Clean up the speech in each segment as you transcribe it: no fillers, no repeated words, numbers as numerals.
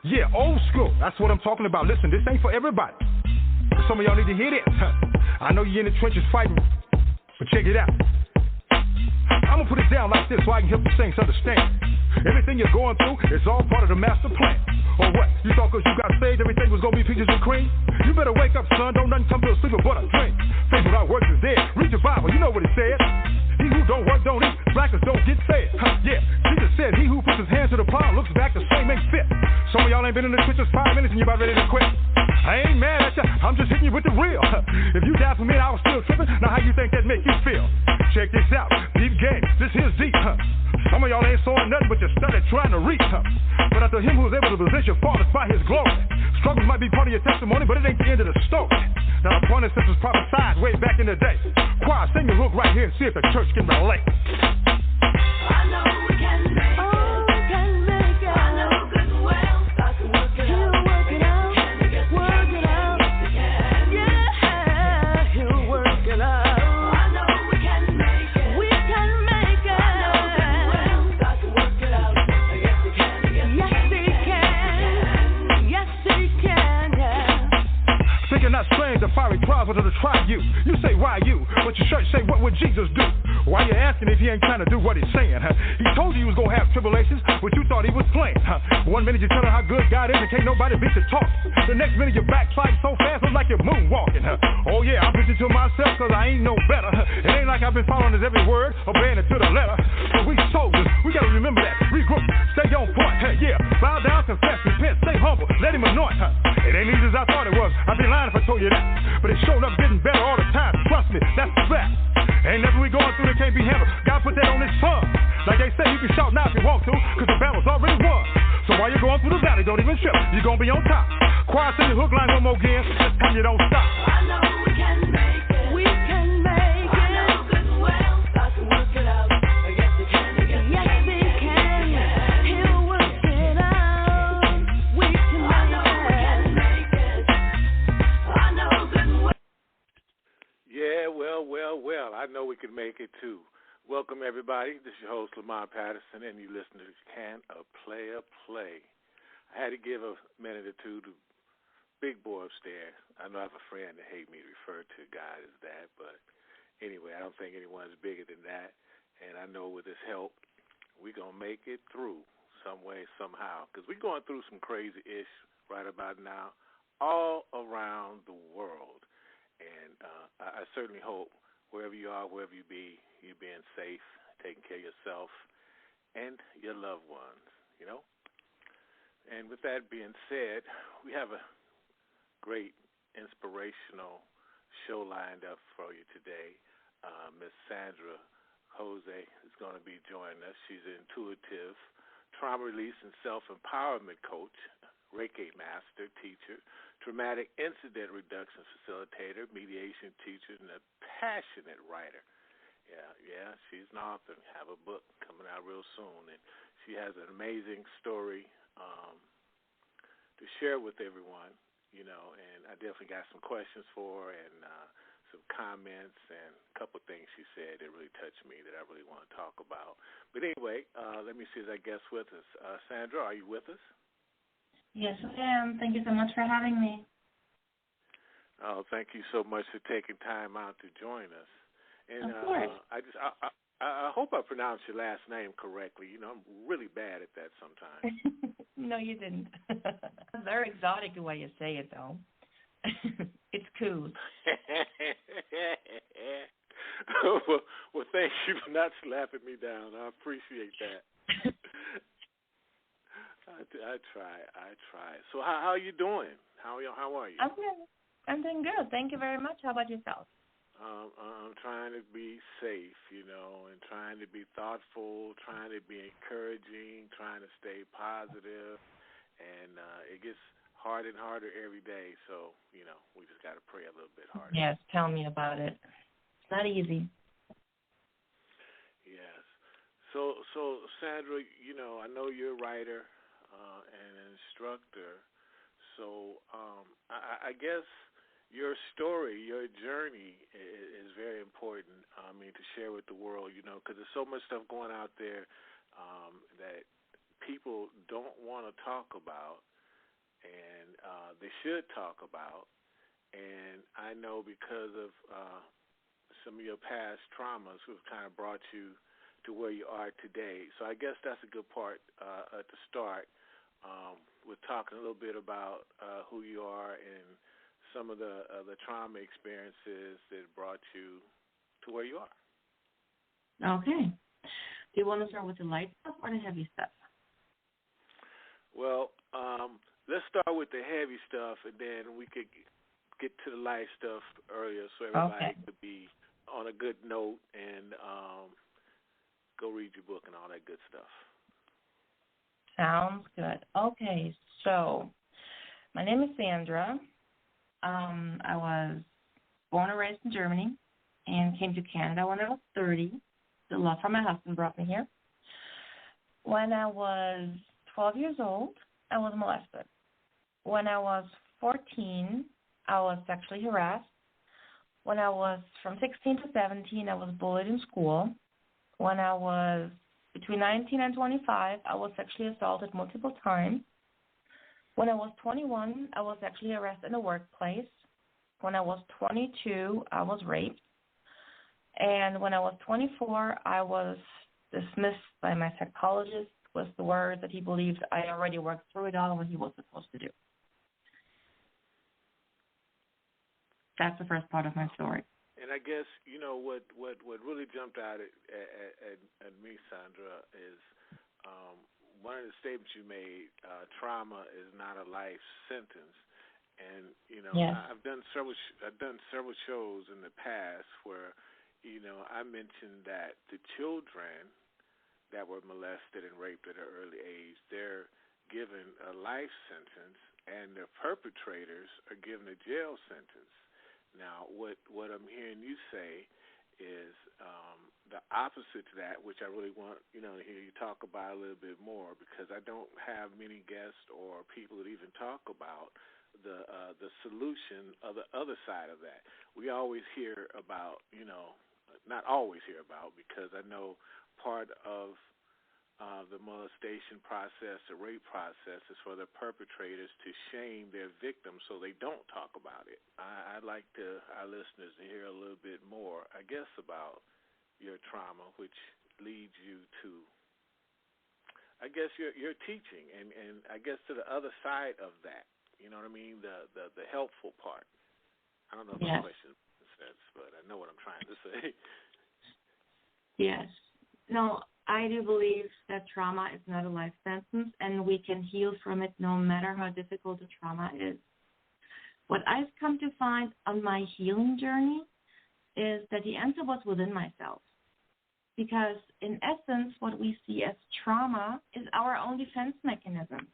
Yeah, old school. That's what I'm talking about. Listen, this ain't for everybody. Some of y'all need to hear this. I know you're in the trenches fighting, but check it out. I'm gonna put it down like this so I can help the saints understand. Everything you're going through is all part of the master plan. Or what? You thought because you got saved everything was gonna be peaches and cream? You better wake up, son. Don't nothing come to a sleeper but a dream. Faith without works is dead. Read your Bible. You know what it says. He who don't work don't eat. Blackers don't get fed. Yeah, Jesus said he who puts his hand to the plow looks back the same ain't fit. Some of y'all ain't been in the trenches 5 minutes and you about ready to quit. I ain't mad at ya. I'm just hitting you with the real. If you died for me and I was still tripping, now how you think that make you feel? Check this out. Deep game. This here's deep. Some of y'all ain't sawing nothing but you started trying to reach. But unto him who is able to possess your fathers by his glory. Struggles might be part of your testimony, but it ain't the end of the story. Now the point is this was prophesied way back in the day. Choir, sing your hook right here and see if the church can relate. I know we can make it. Oh, we can make it. I know good and well. God can work it out. He'll work it out. Work it out. Yeah, he'll work it out. I know we can make it. We can make it. I know good and well. God can work it out. Yes, he can. Yes, he can. Yes, he can. Yeah. Thinking not strange, the fiery trials wanted to try you. You say, why you? But your church say, what would Jesus do? Why you asking if he ain't trying to do what he's saying? He told you he was going to have tribulations, but you thought he was playing. 1 minute you tell him how good God is and can't nobody beat the talk. The next minute you're backsliding so fast, it's like you're moonwalking. Oh yeah, I'm preaching to myself because I ain't no better. It ain't like I've been following his every word, obeying it to the letter. But we soldiers, we got to remember that. Regroup, stay on point. Yeah, bow down, confess, repent, stay humble, let him anoint. It ain't easy as I thought it was. I'd be lying if I told you that. But it showed up getting better all the time. Trust me, that's the fact. Ain't nothing we going through that can't be handled. God put that on his son. Like they say, you can shout now if you want to, because the battle's already won. So while you're going through the valley, don't even trip. You're going to be on top. Choir, sing the hook line one more again. This time you don't stop. I know we can make it. We can make it. I know good and well. God can work it out. Yes, he can. Yes, he can. He'll work it out. We can make it. I know good and well. Yeah, well, I know we can make it too. Welcome, everybody. This is your host, Lamont Patterson, and you listen to Can a Player Play? I had to give a minute or two to Big Boy upstairs. I know I have a friend that hate me to refer to God as that, but anyway, I don't think anyone's bigger than that, and I know with his help, we're going to make it through some way, somehow, because we're going through some crazy-ish right about now all around the world, and I certainly hope wherever you are, wherever you be, you're being safe, taking care of yourself and your loved ones, you know? And with that being said, we have a great inspirational show lined up for you today. Miss Sandra Cooze is going to be joining us. She's an intuitive trauma release and self-empowerment coach, Reiki master, teacher, traumatic incident reduction facilitator, mediation teacher, and a passionate writer. Yeah, she's an author. Have a book coming out real soon, and she has an amazing story to share with everyone, you know, and I definitely got some questions for her and some comments and a couple of things she said that really touched me that I really want to talk about. But anyway, let me see if that guest with us. Sandra, are you with us? Yes, I am. Thank you so much for having me. Oh, thank you so much for taking time out to join us. And of course. I hope I pronounced your last name correctly. You know, I'm really bad at that sometimes. No, you didn't. Very exotic the way you say it, though. It's Cooze. Well, thank you for not slapping me down. I appreciate that. I try. So how are you doing? How are you? I'm doing good. Thank you very much. How about yourself? I'm trying to be safe, you know, and trying to be thoughtful, trying to be encouraging, trying to stay positive, and it gets harder and harder every day. So, you know, we just got to pray a little bit harder. Yes, tell me about it. It's not easy. Yes. So Sandra, you know, I know you're a writer and an instructor. So I guess your story, your journey is very important, to share with the world, you know, because there's so much stuff going out there that people don't want to talk about, and they should talk about. And I know because of some of your past traumas who have kind of brought you to where you are today. So I guess that's a good part to start with talking a little bit about who you are and some of the trauma experiences that brought you to where you are. Okay. Do you want to start with the light stuff or the heavy stuff? Well, let's start with the heavy stuff, and then we could get to the light stuff earlier so everybody could be on a good note and go read your book and all that good stuff. Sounds good. Okay, so my name is Sandra. I was born and raised in Germany and came to Canada when I was 30. The love from my husband brought me here. When I was 12 years old, I was molested. When I was 14, I was sexually harassed. When I was from 16 to 17, I was bullied in school. When I was between 19 and 25, I was sexually assaulted multiple times. When I was 21, I was sexually harassed in the workplace. When I was 22, I was raped. And when I was 24, I was dismissed by my psychologist with the word that he believed I already worked through it all what he was supposed to do. That's the first part of my story. And I guess, you know, what really jumped out at me, Sandra, is one of the statements you made, trauma is not a life sentence. And, you know, yes. I've done several shows in the past where, you know, I mentioned that the children that were molested and raped at an early age, they're given a life sentence, and the perpetrators are given a jail sentence. Now, what I'm hearing you say is the opposite to that, which I really want, you know, to hear you talk about a little bit more, because I don't have many guests or people that even talk about the solution of the other side of that. We always hear about, you know, not always hear about, because I know part of the molestation process, the rape process, is for the perpetrators to shame their victims so they don't talk about it. I'd like our listeners to hear a little bit more, I guess, about your trauma, which leads you to, I guess, your teaching, and I guess to the other side of that. You know what I mean? The helpful part. I don't know if the question makes sense, but I know what I'm trying to say. Yes. No, I do believe that trauma is not a life sentence, and we can heal from it no matter how difficult the trauma is. What I've come to find on my healing journey is that the answer was within myself. Because in essence, what we see as trauma is our own defense mechanism.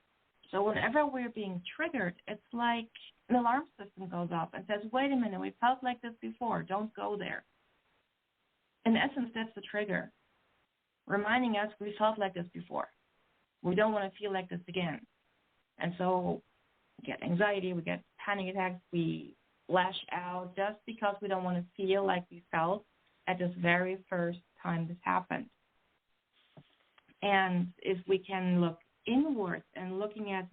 So whenever we're being triggered, it's like an alarm system goes off and says, wait a minute, we felt like this before, don't go there. In essence, that's the trigger, reminding us we felt like this before. We don't want to feel like this again. And so we get anxiety, we get panic attacks, we lash out just because we don't want to feel like we felt at this very first time this happened. And if we can look inward and looking at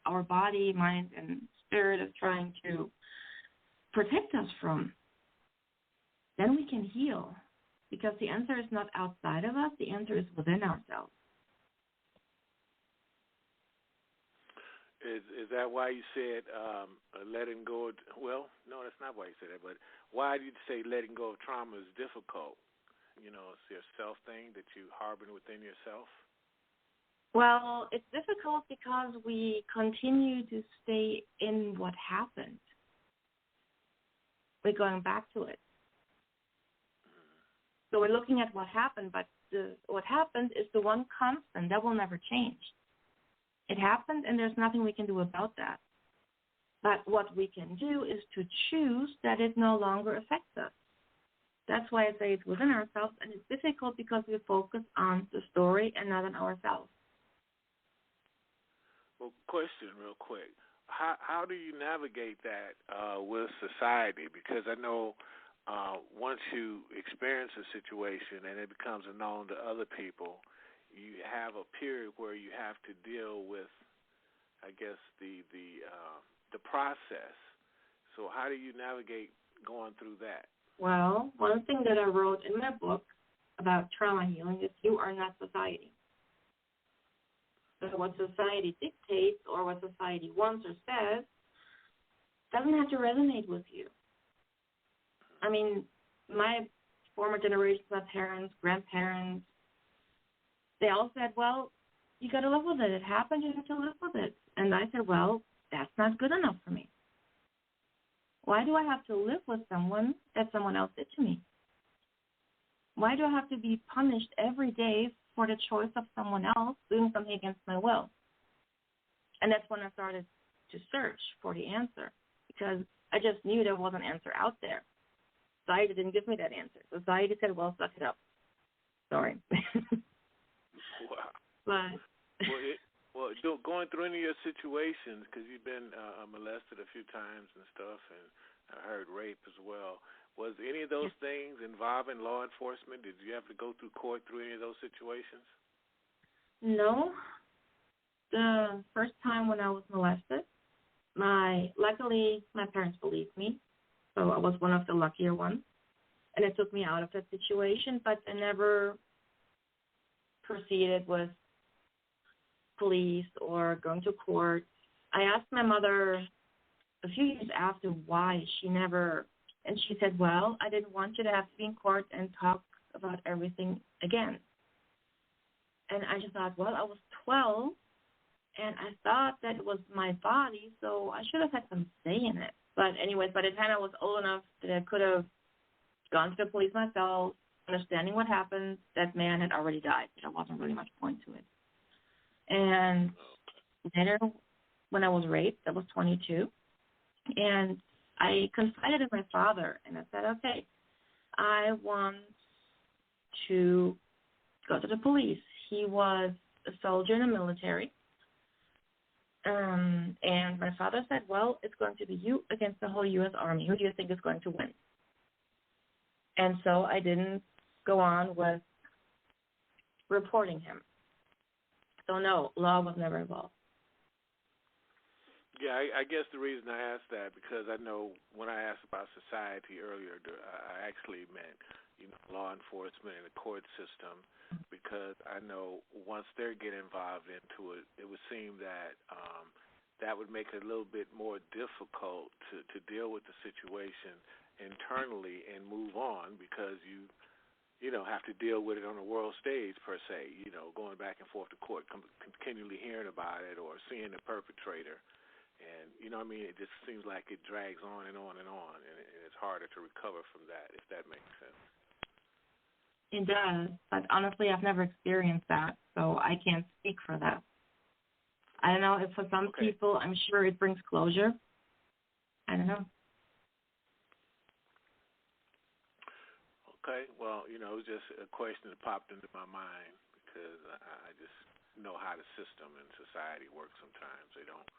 our body, mind, and spirit is trying to protect us from, then we can heal. Because the answer is not outside of us, the answer is within ourselves. Is that why you said letting go? Well, no, that's not why you said that. But why did you say letting go of trauma is difficult? You know, it's your self thing that you harbor within yourself? Well, it's difficult because we continue to stay in what happened. We're going back to it. So we're looking at what happened, but what happened is the one constant that will never change. It happened, and there's nothing we can do about that. But what we can do is to choose that it no longer affects us. That's why I say it's within ourselves, and it's difficult because we focus on the story and not on ourselves. Well, question real quick. How do you navigate that with society? Because I know once you experience a situation and it becomes known to other people, you have a period where you have to deal with, I guess, the process. So how do you navigate going through that? Well, one thing that I wrote in my book about trauma healing is you are not society. So what society dictates or what society wants or says doesn't have to resonate with you. I mean, my former generations, my parents, grandparents, they all said, well, you got to live with it. It happened, you have to live with it. And I said, well, that's not good enough for me. Why do I have to live with someone that someone else did to me? Why do I have to be punished every day for the choice of someone else doing something against my will? And that's when I started to search for the answer, because I just knew there was an answer out there. Society didn't give me that answer. Society said, well, suck it up. Sorry. Wow. Going through any of your situations, because you've been molested a few times and stuff, and I heard rape as well. Was any of those things involving law enforcement? Did you have to go through court through any of those situations? No. The first time when I was molested, luckily my parents believed me, so I was one of the luckier ones, and it took me out of that situation, but I never proceeded with police or going to court. I asked my mother a few years after why she never, and she said, well, I didn't want you to have to be in court and talk about everything again. And I just thought, well, I was 12, and I thought that it was my body, so I should have had some say in it. But anyways, by the time I was old enough that I could have gone to the police myself, understanding what happened, that man had already died. There wasn't really much point to it. And later, when I was raped, I was 22, and I confided in my father, and I said, okay, I want to go to the police. He was a soldier in the military, and my father said, well, it's going to be you against the whole U.S. Army. Who do you think is going to win? And so I didn't go on with reporting him. So, no, law was never involved. Yeah, I guess the reason I asked that, because I know when I asked about society earlier, I actually meant, law enforcement and the court system, because I know once they get involved into it, it would seem that that would make it a little bit more difficult to deal with the situation internally and move on, because you have to deal with it on the world stage, per se, going back and forth to court, continually hearing about it or seeing the perpetrator. And, it just seems like it drags on and on and on, and it's harder to recover from that, if that makes sense. It does, but honestly, I've never experienced that, so I can't speak for that. I don't know if for some people, I'm sure it brings closure. I don't know. Okay, well, it was just a question that popped into my mind, because I just know how the system and society works sometimes. They don't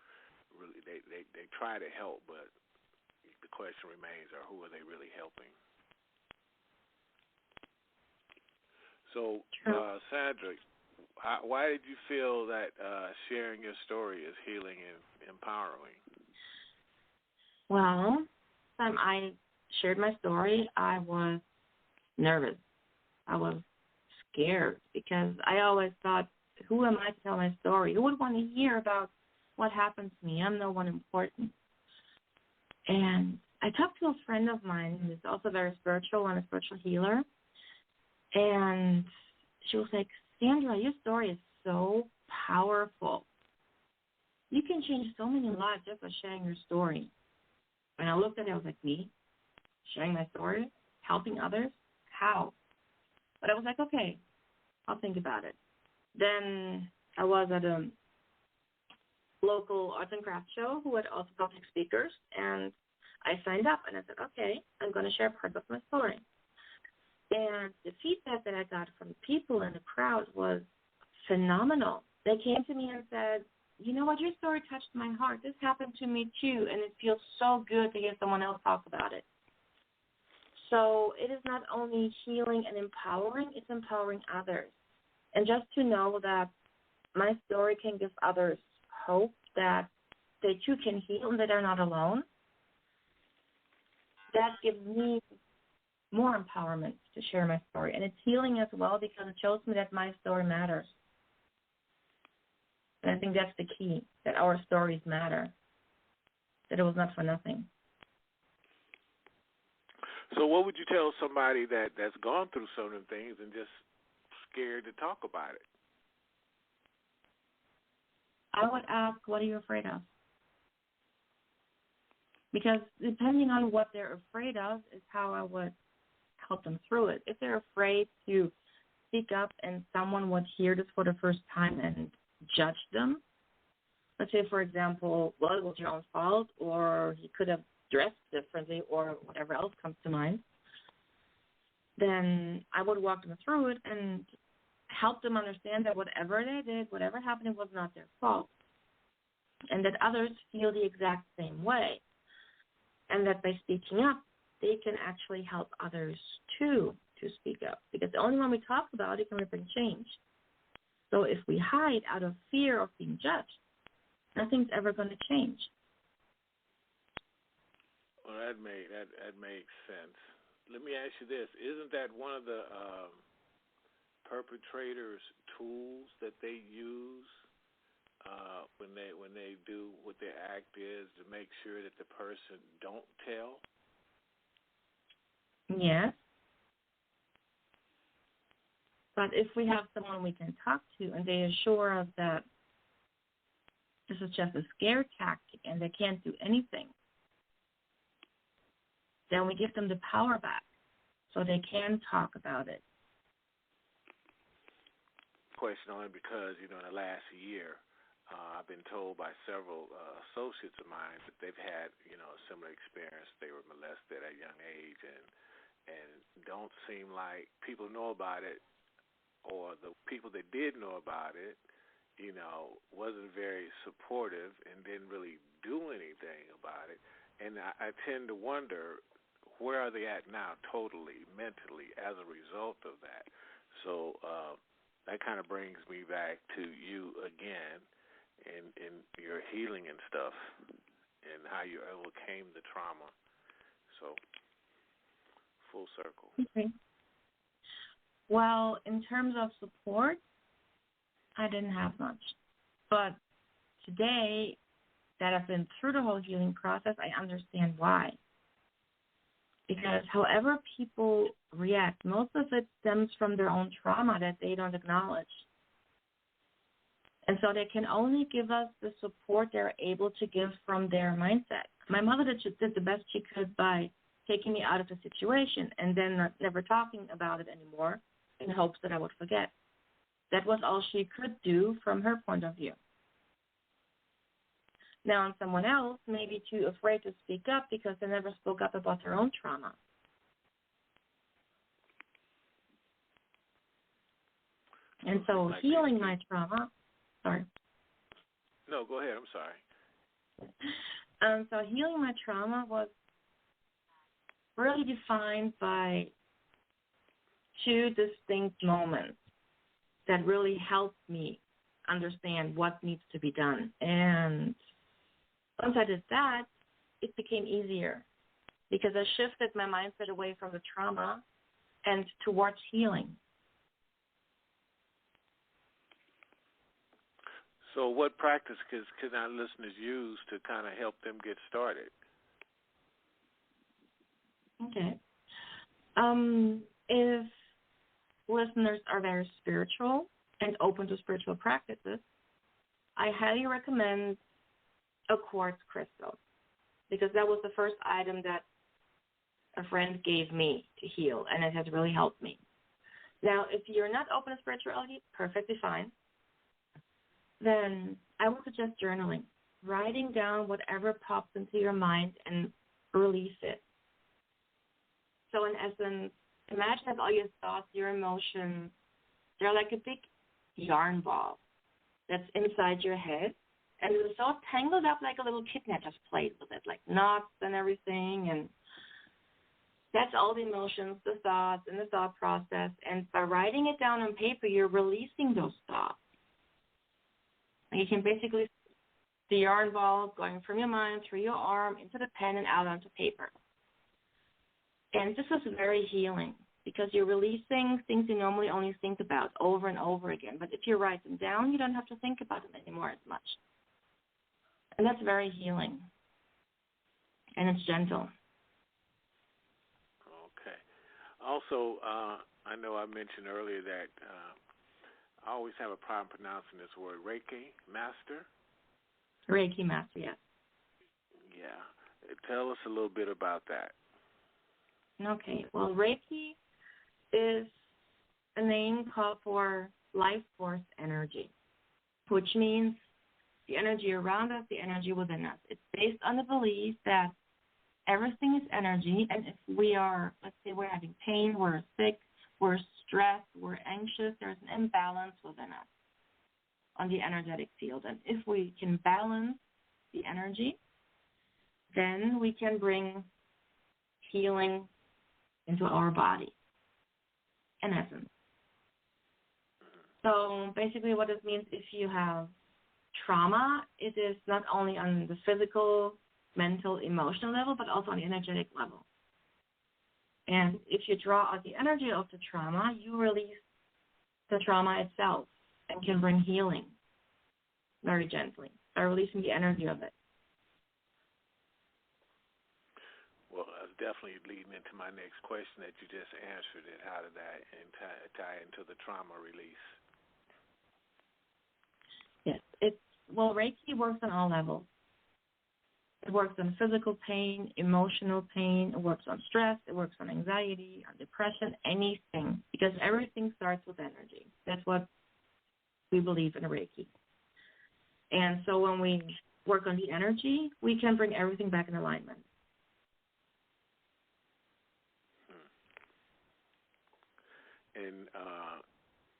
really, they try to help, but the question remains, who are they really helping? So, Sandra, why did you feel that sharing your story is healing and empowering? Well, when I shared my story, I was nervous. I was scared, because I always thought, who am I to tell my story? Who would want to hear about what happened to me? I'm no one important. And I talked to a friend of mine who's also very spiritual and a spiritual healer, and she was like, Sandra, your story is so powerful. You can change so many lives just by sharing your story. And I looked at it, I was like, me? Sharing my story? Helping others? How? But I was like, okay, I'll think about it. Then I was at a local arts and crafts show who had also public speakers, and I signed up, and I said, okay, I'm going to share part of my story. And the feedback that I got from people in the crowd was phenomenal. They came to me and said, you know what, your story touched my heart. This happened to me too, and it feels so good to hear someone else talk about it. So it is not only healing and empowering, it's empowering others. And just to know that my story can give others hope that they too can heal and that they're not alone, that gives me more empowerment to share my story. And it's healing as well because it shows me that my story matters. And I think that's the key, that our stories matter, that it was not for nothing. So what would you tell somebody that's gone through certain things and just scared to talk about it? I would ask, what are you afraid of? Because depending on what they're afraid of is how I would help them through it. If they're afraid to speak up and someone would hear this for the first time and judge them, let's say, for example, well, it was your own fault, or he could have dressed differently, or whatever else comes to mind, then I would walk them through it and help them understand that whatever they did, whatever happened, was not their fault, and that others feel the exact same way, and that by speaking up, they can actually help others too to speak up, because only when we talk about it can we bring change. So if we hide out of fear of being judged, nothing's ever going to change. Well, that makes sense. Let me ask you this: isn't that one of the perpetrators' tools that they use when they do what their act is, to make sure that the person don't tell? Yes. But if we have someone we can talk to and they assure us that this is just a scare tactic and they can't do anything, then we give them the power back so they can talk about it. Question only because, in the last year, I've been told by several associates of mine that they've had, a similar experience. They were molested at a young age and don't seem like people know about it, or the people that did know about it, wasn't very supportive and didn't really do anything about it. And I tend to wonder, where are they at now totally, mentally, as a result of that? So that kind of brings me back to you again in your healing and stuff and how you overcame the trauma. So full circle. Okay. Well, in terms of support, I didn't have much. But today that I've been through the whole healing process, I understand why. Because however people react, most of it stems from their own trauma that they don't acknowledge. And so they can only give us the support they're able to give from their mindset. My mother did the best she could by taking me out of the situation and then never talking about it anymore in hopes that I would forget. That was all she could do from her point of view. Now, on someone else may be too afraid to speak up because they never spoke up about their own trauma. And so healing my trauma, sorry. No, go ahead, I'm sorry. So healing my trauma was really defined by two distinct moments that really helped me understand what needs to be done. And once I did that, it became easier because I shifted my mindset away from the trauma and towards healing. So what practice can our listeners use to kind of help them get started? Okay. If listeners are very spiritual and open to spiritual practices, I highly recommend a quartz crystal because that was the first item that a friend gave me to heal, and it has really helped me. Now, if you're not open to spirituality, perfectly fine. Then I would suggest journaling, writing down whatever pops into your mind and release it. So in essence, imagine that all your thoughts, your emotions, they're like a big yarn ball that's inside your head, and it's all tangled up like a little kitten that just plays with it, like knots and everything. That's all the emotions, the thoughts, and the thought process. And by writing it down on paper, you're releasing those thoughts. You can basically see the yarn ball going from your mind through your arm into the pen and out onto paper. And this is very healing because you're releasing things you normally only think about over and over again. But if you write them down, you don't have to think about them anymore as much. And that's very healing. And it's gentle. Okay. Also, I know I mentioned earlier that I always have a problem pronouncing this word, Reiki Master. Reiki Master, yes. Yeah. Tell us a little bit about that. Okay. Well, Reiki is a name called for life force energy, which means the energy around us, the energy within us. It's based on the belief that everything is energy, and if we are, let's say we're having pain, we're sick, we're stressed, we're anxious, there's an imbalance within us on the energetic field. And if we can balance the energy, then we can bring healing into our body, in essence. So basically what it means, if you have trauma, it is not only on the physical, mental, emotional level, but also on the energetic level. And if you draw out the energy of the trauma, you release the trauma itself and can bring healing very gently by releasing the energy of it. Well, that's definitely leading into my next question that you just answered it. How did that tie into the trauma release? Yes, Reiki works on all levels. It works on physical pain, emotional pain. It works on stress. It works on anxiety, on depression, anything, because everything starts with energy. That's what we believe in Reiki. And so when we work on the energy, we can bring everything back in alignment. And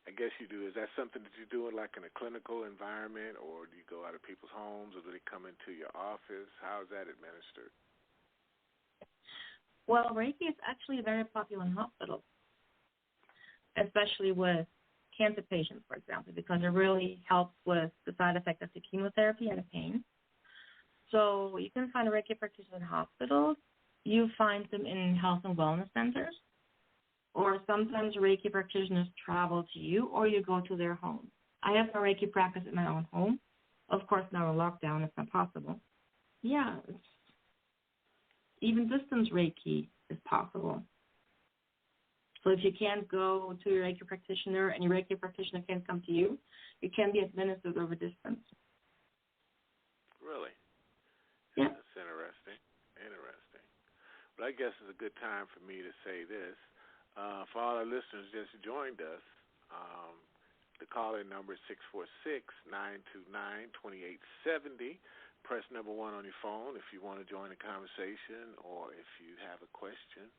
I guess you do. Is that something that you do in like in a clinical environment, or do you go out of people's homes, or do they come into your office? How is that administered? Well, Reiki is actually very popular in hospitals, especially with cancer patients, for example, because it really helps with the side effect of the chemotherapy and the pain. So you can find a Reiki practitioner in hospitals. You find them in health and wellness centers. Or sometimes Reiki practitioners travel to you, or you go to their home. I have a Reiki practice in my own home. Of course, now in lockdown, it's not possible. Yeah, even distance Reiki is possible. So if you can't go to your Reiki practitioner and your Reiki practitioner can't come to you, it can be administered over distance. Really? Yeah. That's interesting. But I guess it's a good time for me to say this. For all our listeners just joined us, the call-in number is 646-929-2870. Press number 1 on your phone if you want to join the conversation, or if you have a question,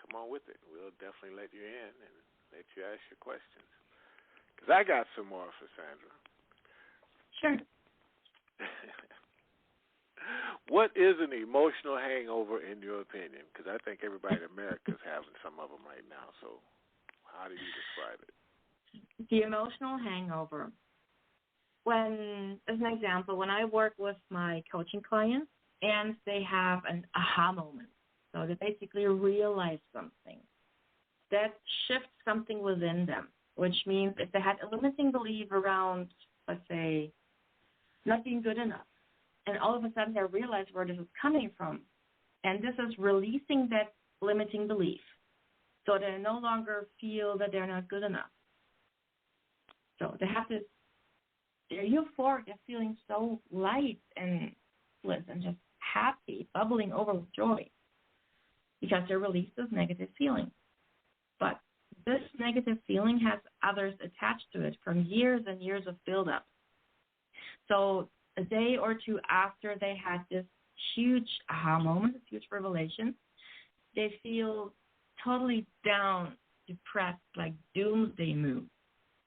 come on with it. We'll definitely let you in and let you ask your questions. Because I got some more for Sandra. Sure. What is an emotional hangover in your opinion? Because I think everybody in America is having some of them right now. So how do you describe it? The emotional hangover. As an example, when I work with my coaching clients and they have an aha moment, so they basically realize something, that shifts something within them, which means if they had a limiting belief around, let's say, not being good enough, and all of a sudden they realize where this is coming from. And this is releasing that limiting belief. So they no longer feel that they're not good enough. So they're euphoric, they're feeling so light and bliss and just happy, bubbling over with joy, because they released this negative feeling. But this negative feeling has others attached to it from years and years of buildup. So a day or two after they had this huge aha moment, this huge revelation, they feel totally down, depressed, like doomsday mood,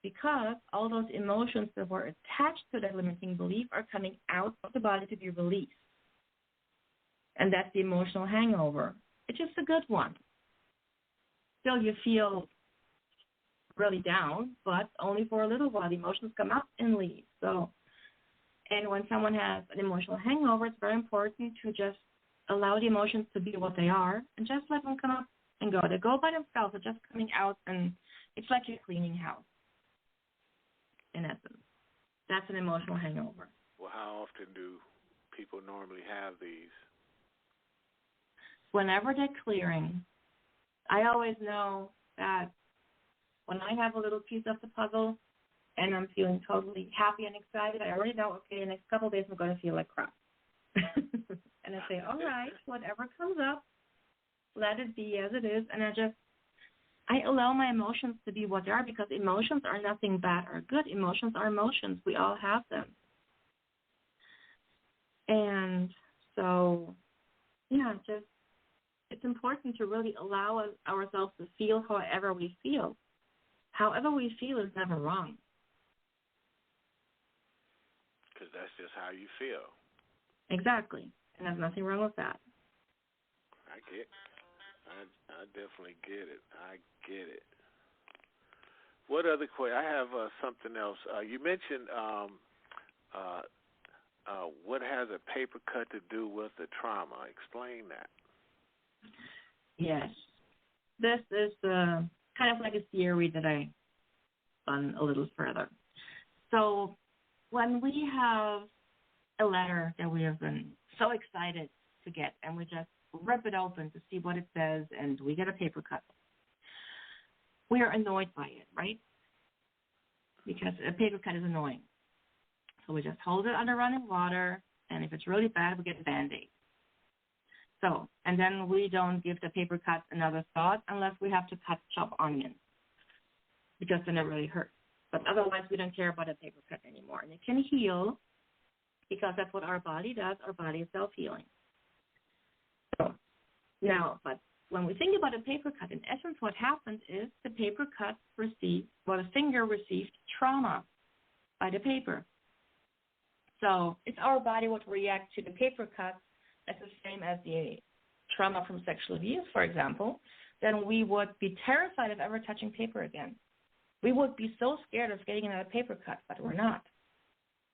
because all those emotions that were attached to that limiting belief are coming out of the body to be released. And that's the emotional hangover. it's just a good one. Still, you feel really down, but only for a little while. The emotions come up and leave. So, and when someone has an emotional hangover, it's very important to just allow the emotions to be what they are and just let them come up and go. They go by themselves. They're just coming out, and it's like you're cleaning house, in essence. That's an emotional hangover. Well, how often do people normally have these? Whenever they're clearing, I always know that when I have a little piece of the puzzle and I'm feeling totally happy and excited, I already know, okay, the next couple of days I'm going to feel like crap. And I say, all right, whatever comes up, let it be as it is. And I allow my emotions to be what they are, because emotions are nothing bad or good. Emotions are emotions. We all have them. And so, yeah, it's important to really allow ourselves to feel however we feel. However we feel is never wrong. Because that's just how you feel. Exactly. And there's nothing wrong with that. I definitely get it. I get it. What other question? I have something else. You mentioned what has a paper cut to do with the trauma. Explain that. Yes. This is kind of like a theory that I've done a little further. So when we have a letter that we have been so excited to get, and we just rip it open to see what it says, and we get a paper cut, we are annoyed by it, right? Because a paper cut is annoying. So we just hold it under running water, and if it's really bad, we get a Band-Aid. So, and then we don't give the paper cut another thought unless we have to chop onions, because then it really hurts. But otherwise, we don't care about a paper cut anymore. And it can heal, because that's what our body does. Our body is self-healing. So, now, but when we think about a paper cut, in essence, what happens is the paper cut the finger received trauma by the paper. So it's our body what reacts to the paper cut. That's the same as the trauma from sexual abuse, for example. Then we would be terrified of ever touching paper again. We would be so scared of getting another paper cut, but we're not,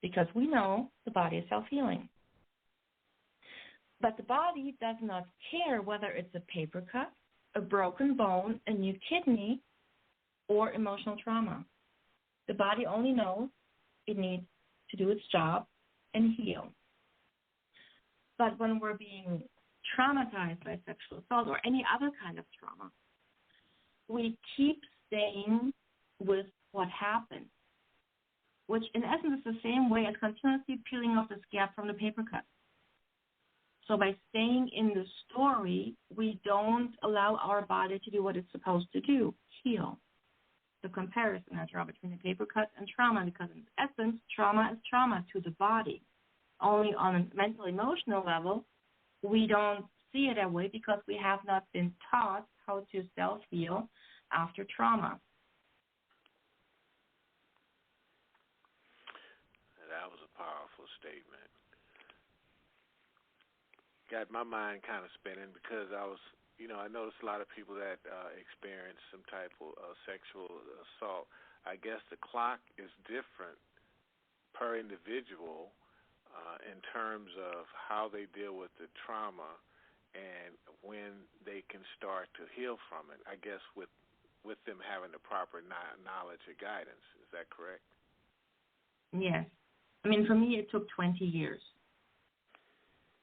because we know the body is self-healing. But the body does not care whether it's a paper cut, a broken bone, a new kidney, or emotional trauma. The body only knows it needs to do its job and heal. But when we're being traumatized by sexual assault or any other kind of trauma, we keep staying with what happened, which in essence is the same way as continuously peeling off the scab from the paper cut. So by staying in the story, we don't allow our body to do what it's supposed to do, heal. The comparison I draw between the paper cut and trauma, because in essence, trauma is trauma to the body. Only on a mental, emotional level, we don't see it that way because we have not been taught how to self-heal after trauma. That was a powerful statement. Got my mind kind of spinning because I noticed a lot of people that experience some type of sexual assault. I guess the clock is different per individual in terms of how they deal with the trauma and when they can start to heal from it. I guess with them having the proper knowledge or guidance. Is that correct? Yes. I mean, for me, it took 20 years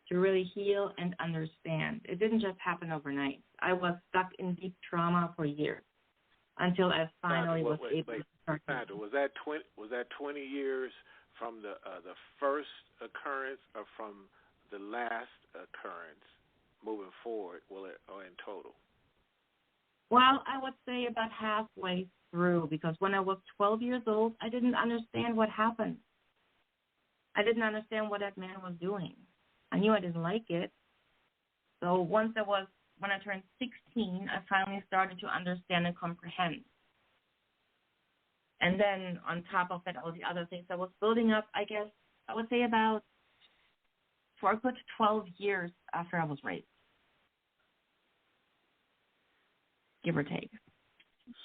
to really heal and understand. It didn't just happen overnight. I was stuck in deep trauma for years until I finally was able to start. Sandra, was that 20 years from the first occurrence or from the last occurrence moving forward, or in total? Well, I would say about halfway through, because when I was 12 years old, I didn't understand what happened. I didn't understand what that man was doing. I knew I didn't like it. So when I turned 16, I finally started to understand and comprehend. And then on top of that, all the other things I was building up, I guess I would say about for a good 12 years after I was raped. give or take.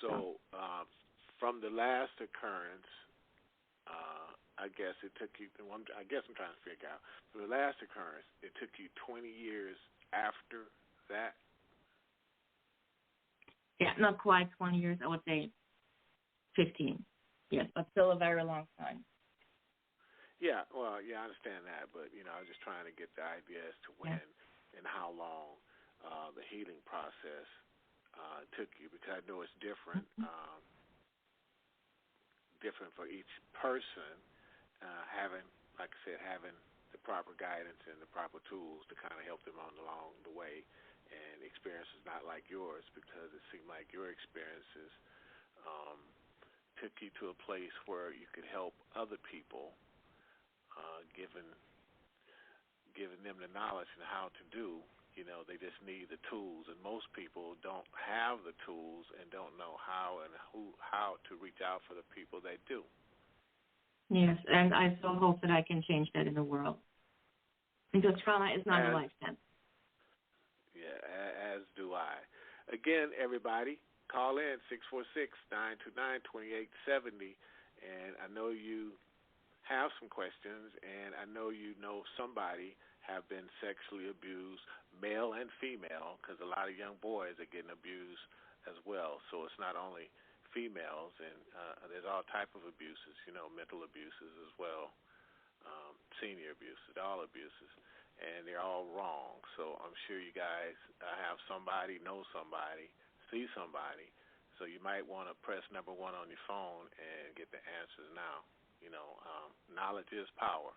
So from the last occurrence, I guess it took you, I guess I'm trying to figure out, from the last occurrence, it took you 20 years after that? Yeah, not quite 20 years. I would say 15. Yes, but still a very long time. Yeah, well, yeah, I understand that, but, I was just trying to get the idea as to when and how long the healing process took you, because I know it's different, different for each person, having, like I said, having the proper guidance and the proper tools to kind of help them along the way, and experiences not like yours, because it seemed like your experiences took you to a place where you could help other people, giving them the knowledge and how to do. They just need the tools, and most people don't have the tools and don't know how to reach out for the people they do. Yes, and I so hope that I can change that in the world, because trauma is not a life sentence. Yeah, as do I. Again, everybody, call in 646-929-2870, and I know you have some questions, and I know you know somebody have been sexually abused, male and female, because a lot of young boys are getting abused as well. So it's not only females, and there's all type of abuses, mental abuses as well, senior abuses, all abuses, and they're all wrong. So I'm sure you guys have somebody, know somebody, see somebody, so you might want to press number 1 on your phone and get the answers now. Knowledge is power.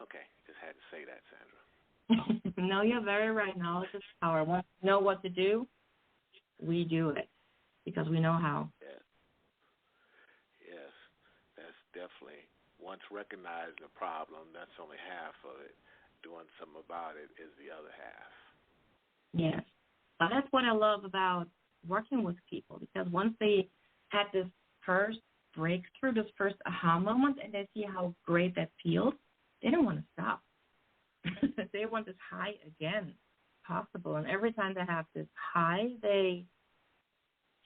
Okay, just had to say that, Sandra. No, you're very right. Knowledge is power. Once we know what to do, we do it because we know how. Yes, that's definitely, once recognizing the problem, that's only half of it. Doing something about it is the other half. Yes, but that's what I love about working with people, because once they had this first breakthrough, this first aha moment, and they see how great that feels, they don't want to stop. They want this high again, possible. And every time they have this high, they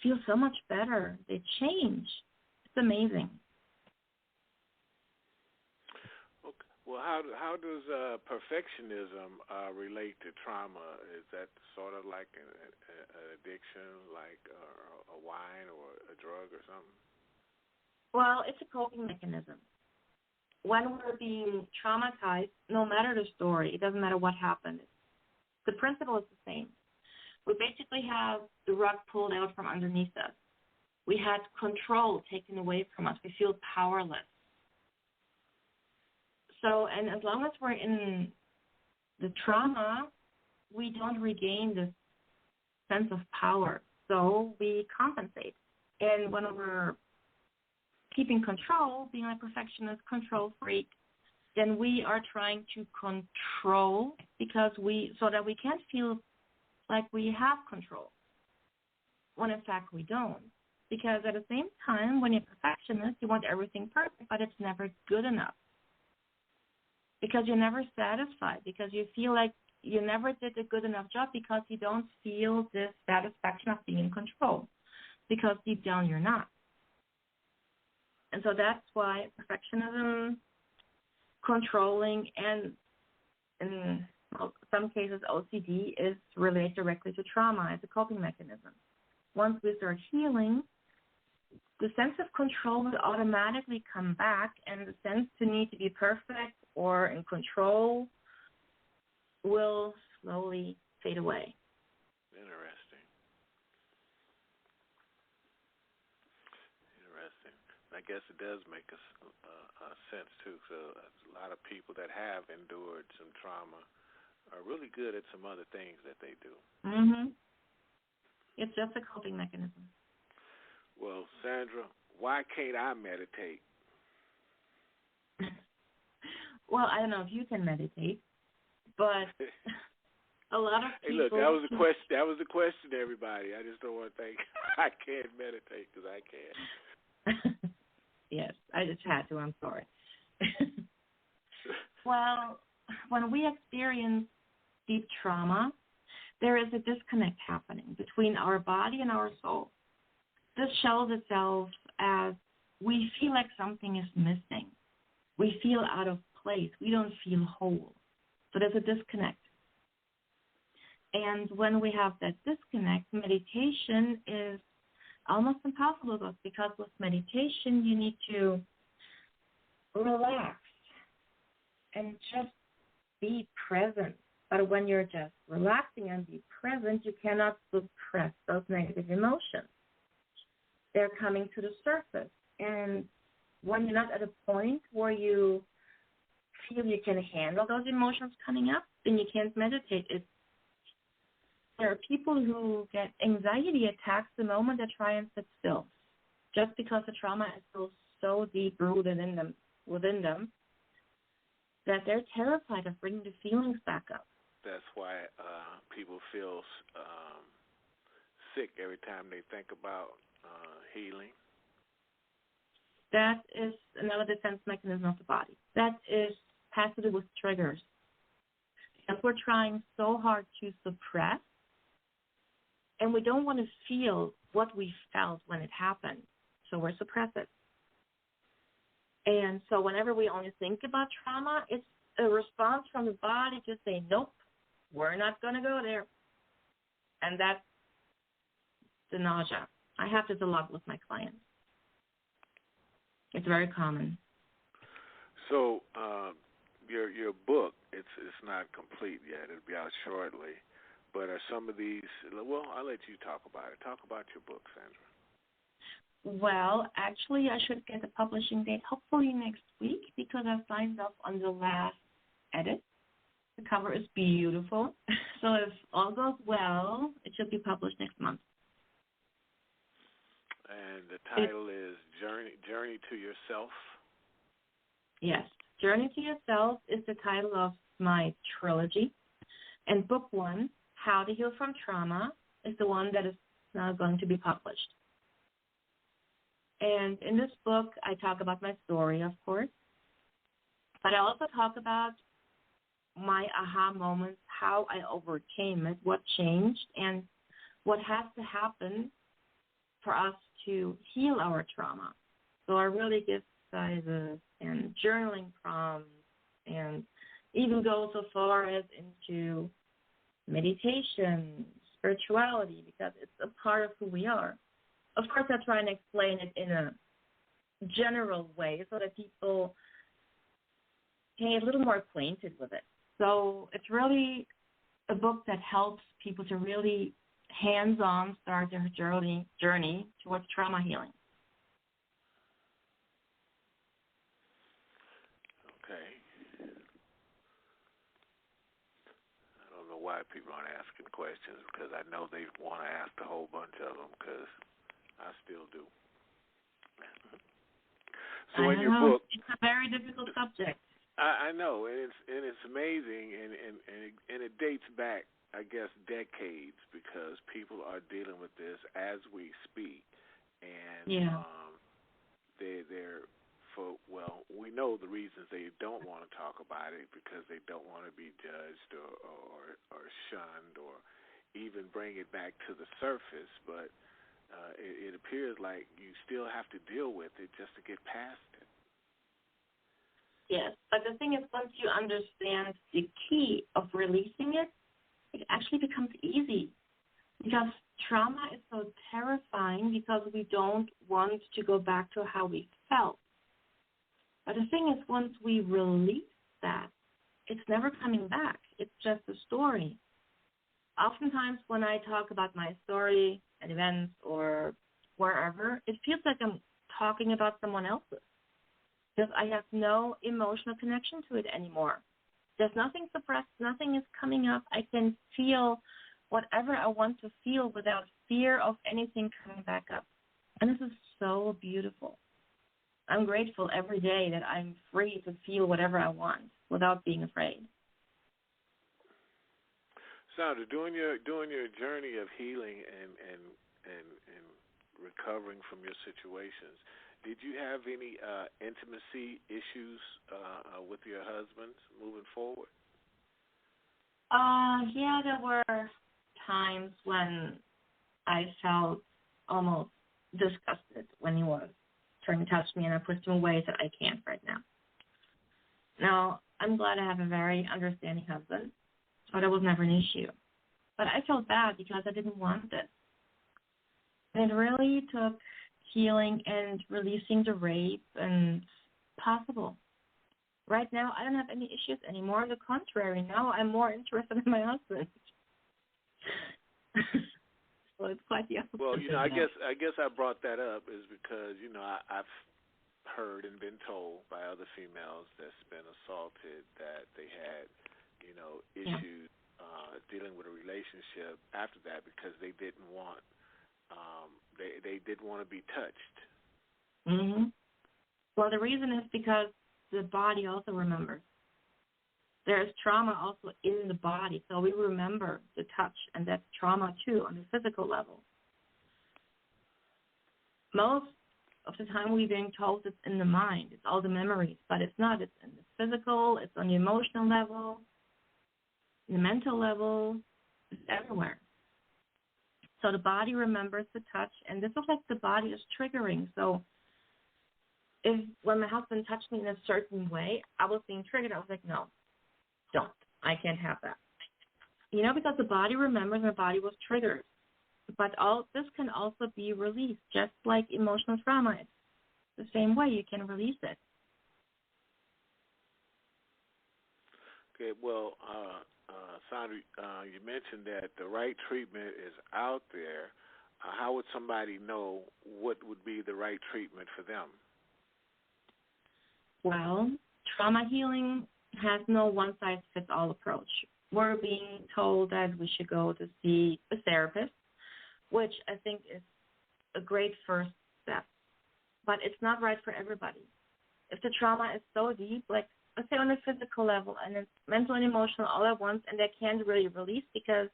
feel so much better. They change. It's amazing. Okay. Well, how does perfectionism relate to trauma? Is that sort of like an addiction, like a wine or a drug or something? Well, it's a coping mechanism. When we're being traumatized, no matter the story, it doesn't matter what happened, the principle is the same. We basically have the rug pulled out from underneath us. We had control taken away from us. We feel powerless. So, and as long as we're in the trauma, we don't regain this sense of power. So we compensate. And when we're keeping control, being a perfectionist, control freak, then we are trying to control so that we can't feel like we have control, when in fact we don't. Because at the same time, when you're a perfectionist, you want everything perfect, but it's never good enough. Because you're never satisfied, because you feel like you never did a good enough job, because you don't feel this satisfaction of being in control, because deep down you're not. And so that's why perfectionism, controlling, and in some cases OCD is related directly to trauma as a coping mechanism. Once we start healing, the sense of control will automatically come back, and the sense to need to be perfect or in control will slowly fade away. Interesting. I guess it does make a sense, too. So a lot of people that have endured some trauma are really good at some other things that they do. Mm-hmm. It's just a coping mechanism. Well, Sandra, why can't I meditate? Well, I don't know if you can meditate, but a lot of people... Hey, look, that was the question. That was the question, everybody. I just don't want to think I can't meditate, because I can't. Yes, I just had to. I'm sorry. Well, when we experience deep trauma, there is a disconnect happening between our body and our soul. This shows itself as we feel like something is missing. We feel out of place. We don't feel whole. So there's a disconnect. And when we have that disconnect, meditation is almost impossible because with meditation you need to relax and just be present. But when you're just relaxing and be present, you cannot suppress those negative emotions. They're coming to the surface. And when you're not at a point where you feel you can handle those emotions coming up, then you can't meditate. There are people who get anxiety attacks the moment they try and sit still, just because the trauma is still so deep rooted within them that they're terrified of bringing the feelings back up. That's why people feel sick every time they think about healing. That is another defense mechanism of the body. That has to do with triggers. Because we're trying so hard to suppress, and we don't want to feel what we felt when it happened, so we're suppressive. And so whenever we only think about trauma, it's a response from the body to say, nope, we're not going to go there. And that's the nausea. I have this a lot with my clients. It's very common. So your book, it's not complete yet. It'll be out shortly. But are some of these, well, I'll let you talk about it. Talk about your book, Sandra. Well, actually, I should get a publishing date hopefully next week because I signed up on the last edit. The cover is beautiful. So if all goes well, it should be published next month. And the title is Journey to Yourself? Yes. Journey to Yourself is the title of my trilogy. And book one, How to Heal from Trauma, is the one that is now going to be published. And in this book, I talk about my story, of course. But I also talk about my aha moments, how I overcame it, what changed, and what has to happen for us to heal our trauma. So I really give sizes and journaling prompts and even go so far as into meditation, spirituality, because it's a part of who we are. Of course, I try and explain it in a general way so that people can get a little more acquainted with it. So it's really a book that helps people to really hands-on start their journey towards trauma healing. Okay. I don't know why people aren't asking questions because I know they want to ask a whole bunch of them because I still do. So in your book, it's a very difficult subject. I know, and it's amazing, and it dates back, I guess, decades because people are dealing with this as we speak, and they're we know the reasons they don't want to talk about it because they don't want to be judged or shunned or even bring it back to the surface, but it appears like you still have to deal with it just to get past it. Yes, but the thing is, once you understand the key of releasing it, it actually becomes easy because trauma is so terrifying because we don't want to go back to how we felt. But the thing is, once we release that, it's never coming back. It's just a story. Oftentimes when I talk about my story at events or wherever, it feels like I'm talking about someone else's because I have no emotional connection to it anymore. There's nothing suppressed, nothing is coming up. I can feel whatever I want to feel without fear of anything coming back up. And this is so beautiful. I'm grateful every day that I'm free to feel whatever I want without being afraid. Sandra, during your journey of healing and recovering from your situations, did you have any intimacy issues with your husband moving forward? Yeah, there were times when I felt almost disgusted when he was trying to touch me, and I pushed him away and said, I can't right now. Now, I'm glad I have a very understanding husband, so that was never an issue. But I felt bad because I didn't want this. And it really took healing and releasing the rape and possible. Right now, I don't have any issues anymore. On the contrary, now I'm more interested in my husband. So it's quite the opposite. Well, I guess I brought that up is because, I've heard and been told by other females that's been assaulted that they had, issues dealing with a relationship after that because they didn't want they didn't want to be touched. Mhm. Well, the reason is because the body also remembers. There is trauma also in the body, so we remember the touch, and that's trauma too on the physical level. Most of the time we're being told it's in the mind, it's all the memories, but it's not. It's in the physical, it's on the emotional level, the mental level, it's everywhere. So the body remembers the touch, and this is like the body is triggering. So when my husband touched me in a certain way, I was being triggered. I was like, no, don't. I can't have that. Because the body remembers and the body was triggered. But all this can also be released, just like emotional trauma. It's the same way. You can release it. Okay, well, Sandra, you mentioned that the right treatment is out there. How would somebody know what would be the right treatment for them? Well, trauma healing has no one-size-fits-all approach. We're being told that we should go to see a therapist, which I think is a great first step. But it's not right for everybody. If the trauma is so deep, like let's say on a physical level, and it's mental and emotional all at once, and they can't really release because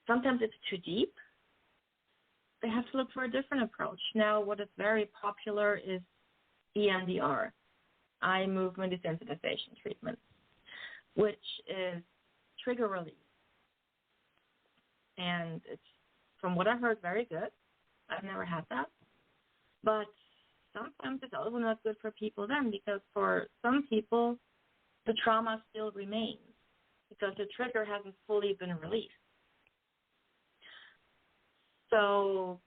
sometimes it's too deep, they have to look for a different approach. Now, what is very popular is EMDR, eye movement desensitization treatment, which is trigger release. And it's, from what I heard, very good. I've never had that. But sometimes it's also not good for people then, because for some people, the trauma still remains because the trigger hasn't fully been released. So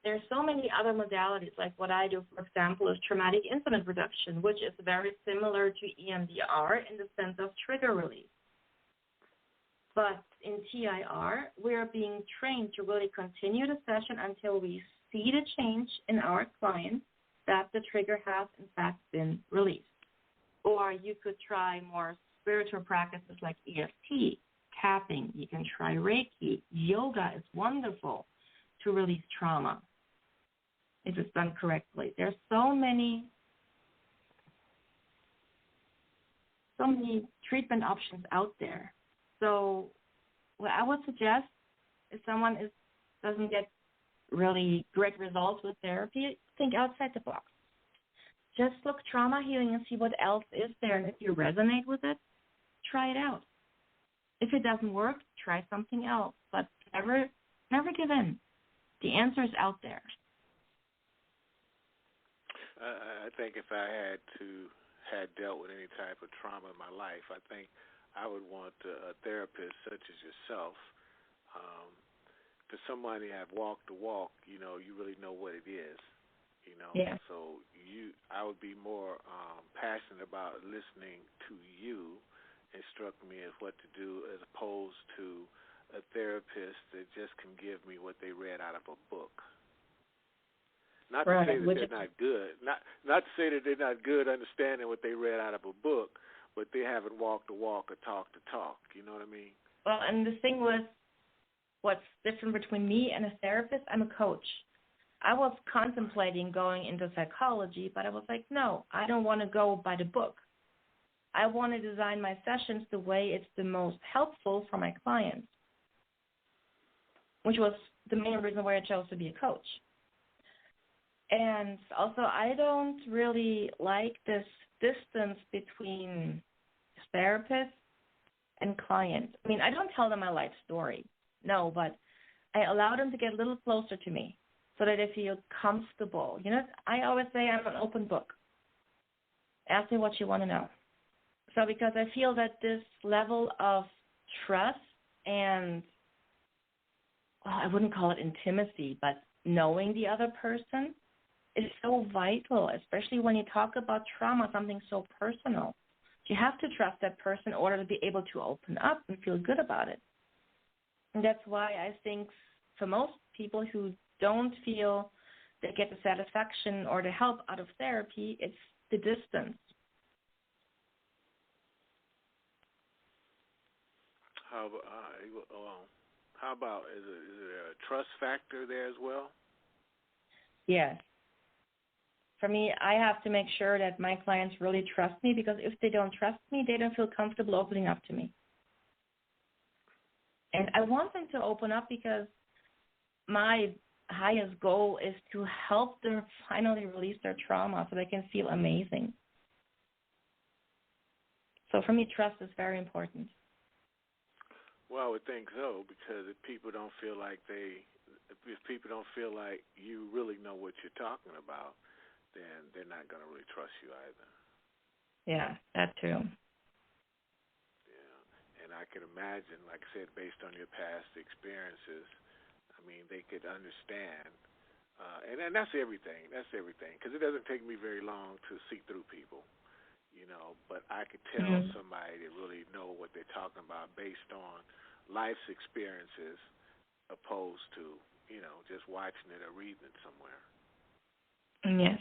there's so many other modalities, like what I do, for example, is traumatic incident reduction, which is very similar to EMDR in the sense of trigger release. But in TIR, we are being trained to really continue the session until we see the change in our client that the trigger has, in fact, been released. Or you could try more spiritual practices like EFT, tapping. You can try Reiki. Yoga is wonderful to release trauma if it's done correctly. There's so many treatment options out there. So what I would suggest, if someone doesn't get really great results with therapy, think outside the box. Just look trauma healing and see what else is there. And if you resonate with it, try it out. If it doesn't work, try something else. But never give in. The answer is out there. I think if I had dealt with any type of trauma in my life, I think I would want a therapist such as yourself. For somebody that have walked the walk, you really know what it is. Yeah. So I would be more passionate about listening to you, instruct me as what to do, as opposed to a therapist that just can give me what they read out of a book. Not to say that they're not good. Not to say that they're not good understanding what they read out of a book, but they haven't walked the walk or talked the talk. You know what I mean? Well, and the thing was, what's different between me and a therapist, I'm a coach. I was contemplating going into psychology, but I was like, no, I don't want to go by the book. I want to design my sessions the way it's the most helpful for my clients, which was the main reason why I chose to be a coach. And also, I don't really like this distance between therapists and clients, I mean, I don't tell them my life story, no, but I allow them to get a little closer to me so that they feel comfortable. You know, I always say I'm an open book. Ask me what you want to know. So because I feel that this level of trust and, well, I wouldn't call it intimacy, but knowing the other person is so vital, especially when you talk about trauma, something so personal. You have to trust that person in order to be able to open up and feel good about it. And that's why I think for most people who don't feel they get the satisfaction or the help out of therapy, it's the distance. How about is it a trust factor there as well? Yes. For me, I have to make sure that my clients really trust me, because if they don't trust me, they don't feel comfortable opening up to me. And I want them to open up because my highest goal is to help them finally release their trauma so they can feel amazing. So for me, trust is very important. Well, I would think so, because if people don't feel like you really know what you're talking about, then they're not going to really trust you either. Yeah, that too. Yeah, and I can imagine, like I said, based on your past experiences, I mean, they could understand, and that's everything. That's everything, because it doesn't take me very long to see through people, you know. But I could tell somebody that really know what they're talking about based on life's experiences, opposed to, you know, just watching it or reading it somewhere. Yes.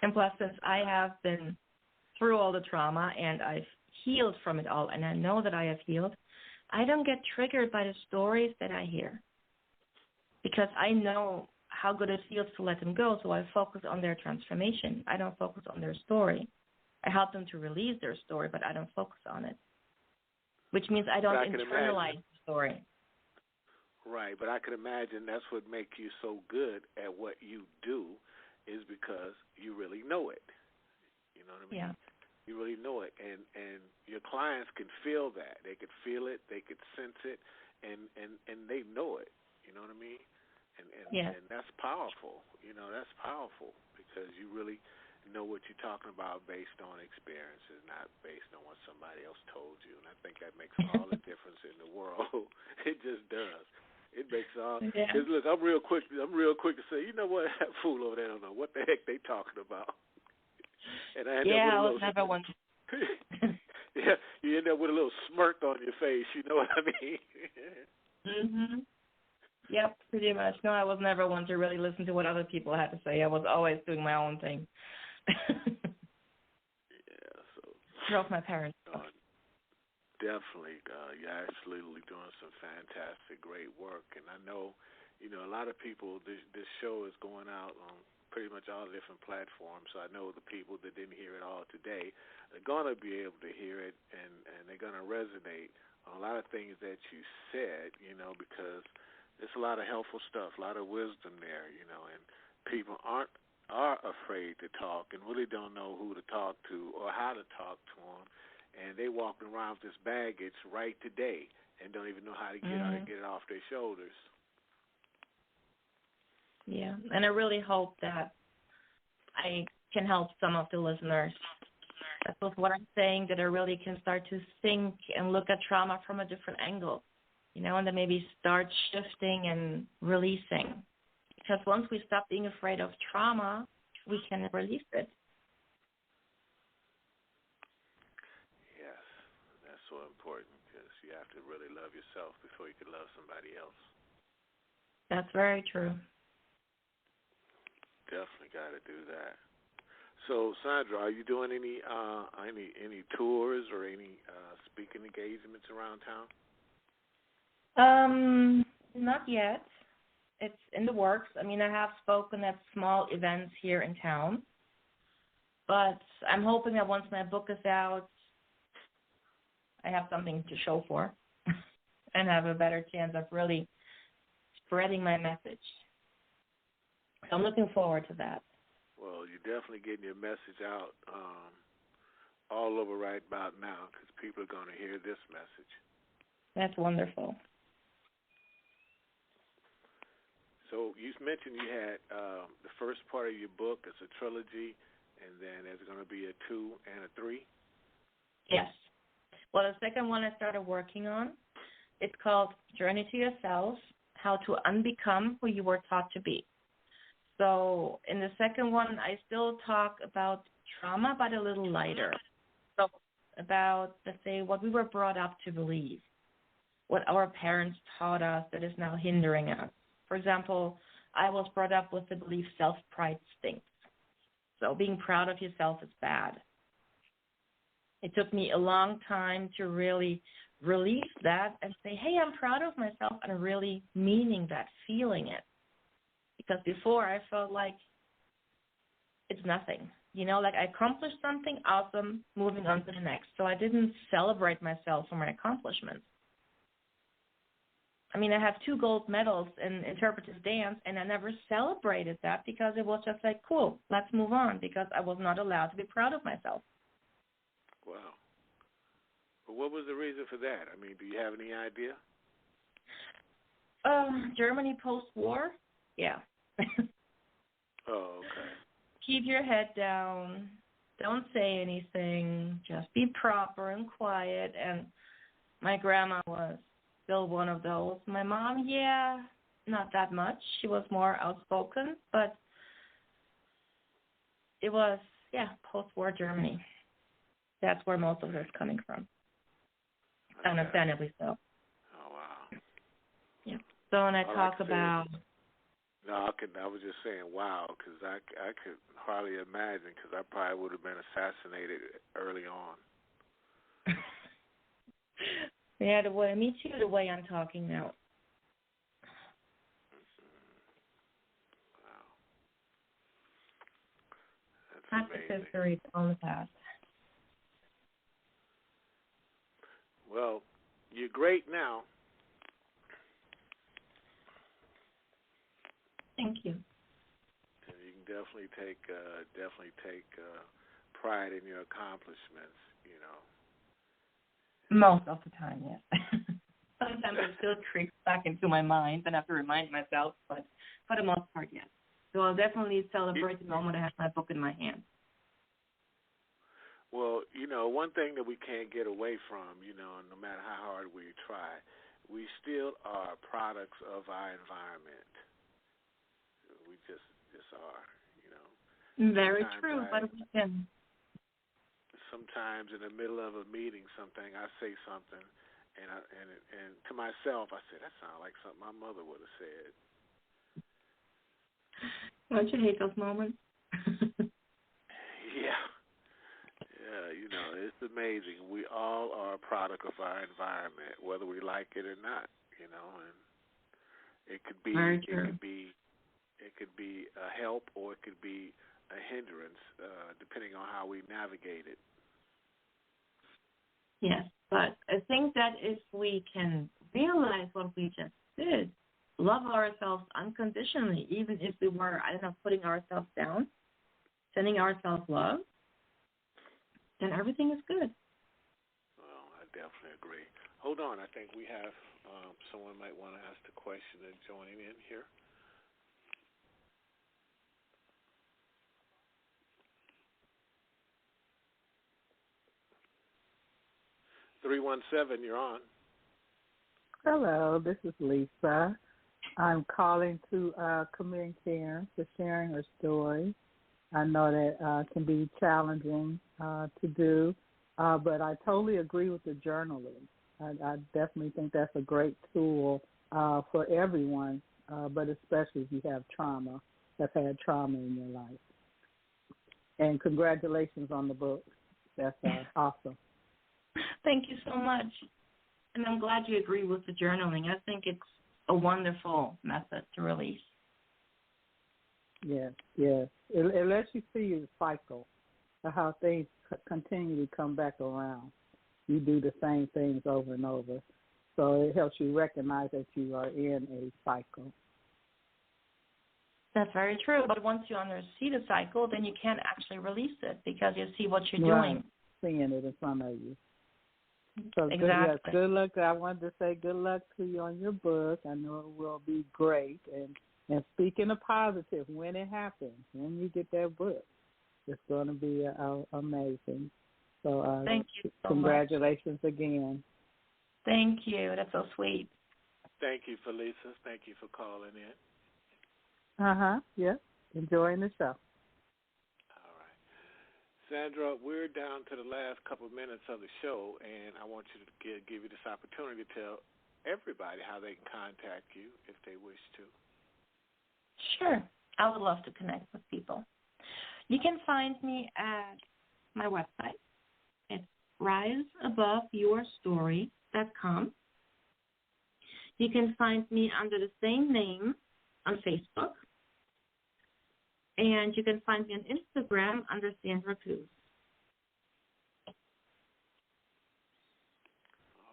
And plus, since I have been through all the trauma and I've healed from it all, and I know that I have healed, I don't get triggered by the stories that I hear, because I know how good it feels to let them go, so I focus on their transformation. I don't focus on their story. I help them to release their story, but I don't focus on it, which means I don't internalize the story. Right, but I can imagine that's what makes you so good at what you do, is because you really know it. You know what I mean? Yeah. You really know it, and your clients can feel that. They could feel it, they could sense it, and they know it. You know what I mean? And that's powerful. You know, that's powerful, because you really know what you're talking about based on experiences, not based on what somebody else told you. And I think that makes all the difference in the world. It just does. It makes all. Yeah. Cause look, I'm real quick to say, you know what, that fool over there don't know what the heck they talking about. And I was never one. Yeah, you end up with a little smirk on your face. You know what I mean? Mhm. Yep, pretty much. No, I was never one to really listen to what other people had to say. I was always doing my own thing. Yeah, so drove my parents. Definitely, you're absolutely doing some fantastic, great work. And I know, you know, a lot of people, this show is going out on pretty much all the different platforms. So I know the people that didn't hear it all today are going to be able to hear it, and they're going to resonate on a lot of things that you said, you know, because there's a lot of helpful stuff, a lot of wisdom there, you know, and people are afraid to talk and really don't know who to talk to or how to talk to them. And they walking around with this baggage right today and don't even know how to get it off their shoulders. Yeah, and I really hope that I can help some of the listeners. That's what I'm saying, that I really can start to think and look at trauma from a different angle, you know, and then maybe start shifting and releasing. Because once we stop being afraid of trauma, we can release it. So important, because you have to really love yourself before you can love somebody else. That's very true. Definitely got to do that. So, Sandra, are you doing any tours or any speaking engagements around town? Not yet. It's in the works. I mean, I have spoken at small events here in town, but I'm hoping that once my book is out, I have something to show for and have a better chance of really spreading my message. So I'm looking forward to that. Well, you're definitely getting your message out all over right about now because people are going to hear this message. That's wonderful. So you mentioned you had the first part of your book is a trilogy, and then there's going to be a 2 and a 3? Yes. Well, the second one I started working on, it's called Journey to Yourself, How to Unbecome Who You Were Taught to Be. So in the second one, I still talk about trauma, but a little lighter. So about, let's say, what we were brought up to believe, what our parents taught us that is now hindering us. For example, I was brought up with the belief self-pride stinks. So being proud of yourself is bad. It took me a long time to really release that and say, hey, I'm proud of myself, and really meaning that, feeling it. Because before I felt like it's nothing. You know, like I accomplished something, awesome, moving on to the next. So I didn't celebrate myself for my accomplishments. I mean, I have 2 gold medals in interpretive dance, and I never celebrated that because it was just like, cool, let's move on, because I was not allowed to be proud of myself. Wow. Well, what was the reason for that? I mean, do you have any idea? Germany post-war? Yeah. Oh, okay. Keep your head down. Don't say anything. Just be proper and quiet. And my grandma was still one of those. My mom, yeah, not that much. She was more outspoken, but it was, post-war Germany. That's where most of it is coming from. Okay. Understandably so. Oh, wow. Yeah. So when I talk about... No, I was just saying, wow, because I could hardly imagine, because I probably would have been assassinated early on. Yeah, me too, the way I'm talking now. Wow. That's amazing. History, it's on the past. Well, you're great now. Thank you. And you can definitely take pride in your accomplishments, you know. Most of the time, yes. Sometimes it still creeps back into my mind and I have to remind myself, but for the most part, yes. So I'll definitely celebrate the moment I have my book in my hand. Well, you know, one thing that we can't get away from, you know, no matter how hard we try, we still are products of our environment. We just are, you know. Very true, but we can. Sometimes in the middle of a meeting, I say something, and to myself, I say, that sounds like something my mother would have said. Don't you hate those moments? Yeah, you know, it's amazing. We all are a product of our environment, whether we like it or not, you know, and it could be a help or it could be a hindrance, depending on how we navigate it. Yes, but I think that if we can realize what we just did, love ourselves unconditionally, even if we were, putting ourselves down, sending ourselves love, then everything is good. Well, I definitely agree. Hold on, I think we have someone might want to ask the question and joining in here. (317), you're on. Hello, this is Lisa. I'm calling to commend Karen for sharing her story. I know that can be challenging to do, but I totally agree with the journaling. I definitely think that's a great tool for everyone, but especially if you have had trauma in your life. And congratulations on the book. That's awesome. Thank you so much. And I'm glad you agree with the journaling. I think it's a wonderful method to release. Yes. It lets you see the cycle of how things continually come back around. You do the same things over and over. So it helps you recognize that you are in a cycle. That's very true. But once you see the cycle, then you can't actually release it because you see what you're doing seeing it in front of you. So Exactly. good luck. I wanted to say good luck to you on your book. I know it will be great. And speaking of positive, when it happens, when you get that book, it's going to be amazing. So thank you so congratulations again. Thank you. That's so sweet. Thank you, Felisa. Thank you for calling in. Yes. Enjoying the show. All right. Sandra, we're down to the last couple of minutes of the show, and I want you to give you this opportunity to tell everybody how they can contact you if they wish to. Sure. I would love to connect with people. You can find me at my website. It's riseaboveyourstory.com. You can find me under the same name on Facebook. And you can find me on Instagram under Sandra Cooze.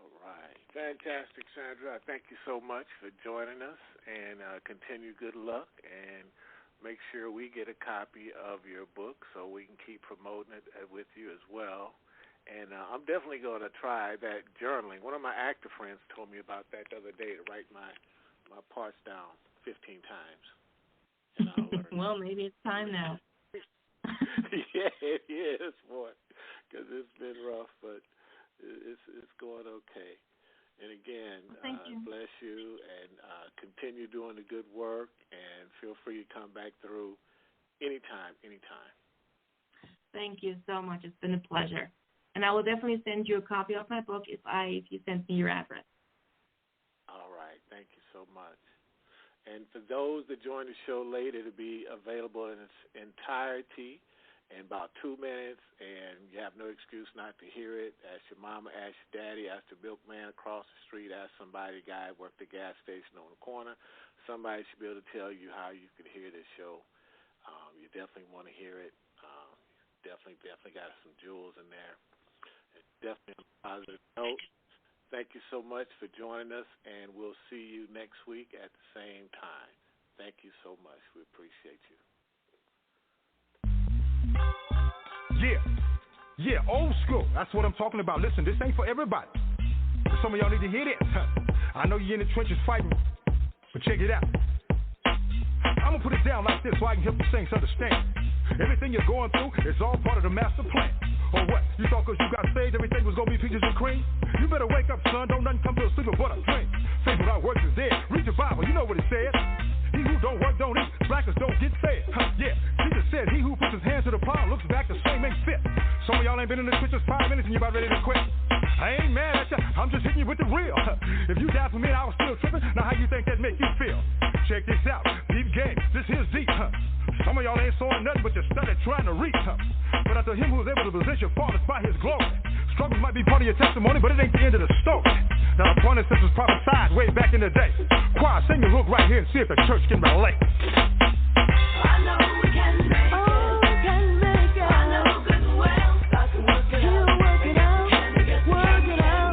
All right. Fantastic, Sandra. Thank you so much for joining us, and continue good luck, and make sure we get a copy of your book so we can keep promoting it with you as well. And I'm definitely going to try that journaling. One of my actor friends told me about that the other day, to write my parts down 15 times. Well, maybe it's time now. Yeah, it is, boy, because it's been rough, but it's going okay. And again, thank you. Bless you, and continue doing the good work, and feel free to come back through anytime. Thank you so much. It's been a pleasure. And I will definitely send you a copy of my book if you send me your address. All right. Thank you so much. And for those that join the show late, it'll be available in its entirety in about 2 minutes, and you have no excuse not to hear it. Ask your mama, ask your daddy, ask the milkman across the street, ask somebody, guy who worked the gas station on the corner. Somebody should be able to tell you how you can hear this show. You definitely want to hear it. Definitely got some jewels in there. It's definitely on a positive note. Thank you so much for joining us, and we'll see you next week at the same time. Thank you so much. We appreciate you. Yeah, old school. That's what I'm talking about. Listen, this ain't for everybody. Some of y'all need to hear this. I know you're in the trenches fighting, but check it out. I'm going to put it down like this so I can help the saints understand. Everything you're going through is all part of the master plan. Or what? You thought because you got saved, everything was going to be peaches and cream? You better wake up, son. Don't nothing come to a sleeper but a dream. Faith without works is dead. Read your Bible. You know what it says. He who don't work don't eat. Blackers don't get fed. Yeah, Jesus said, he who puts his hand to the plow looks back the same ain't fit. Some of y'all ain't been in the trenches 5 minutes and you about ready to quit. I ain't mad at you. I'm just hitting you with the real. If you died for me and I was still tripping, now how you think that make you feel? Check this out. Deep game. This here's deep. Some of y'all ain't sawing nothing but you studied trying to reach. But unto him who is able to position fathers by his glory. Struggles might be part of your testimony, but it ain't the end of the story. Now, the point is, this was prophesied way back in the day. Choir, sing the hook right here and see if the church can relate. I know we can make it. Oh, we can make it. I know good and well. God can work it out. He'll work it out. Work it out.